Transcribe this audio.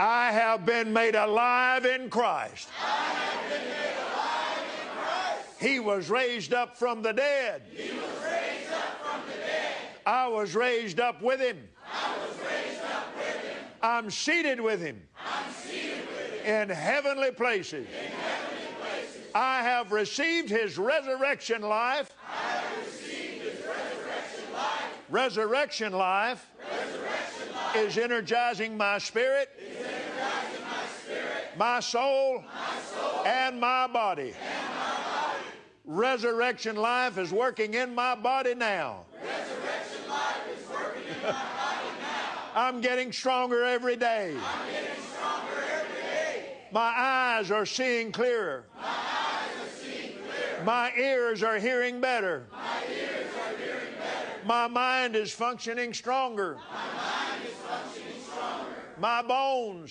I have been made alive in Christ. I have been made alive in Christ. He was raised up from the dead. He was raised up from the dead. I was raised up with Him. I was raised up with Him. I'm seated with Him I'm seated with Him in heavenly places. in heavenly places. I have received His resurrection life. I have received His resurrection life. Resurrection life Resurrection life is energizing my spirit, is energizing my spirit, my soul, my soul, and my body. and my body. Resurrection life is working in my body now. Resurrection life is working in my body now. I'm getting stronger every day. I'm getting stronger every day. My eyes are seeing clearer. My eyes are seeing clearer. My ears are hearing better. My ears are hearing better. My mind is functioning stronger. My mind is functioning stronger. My bones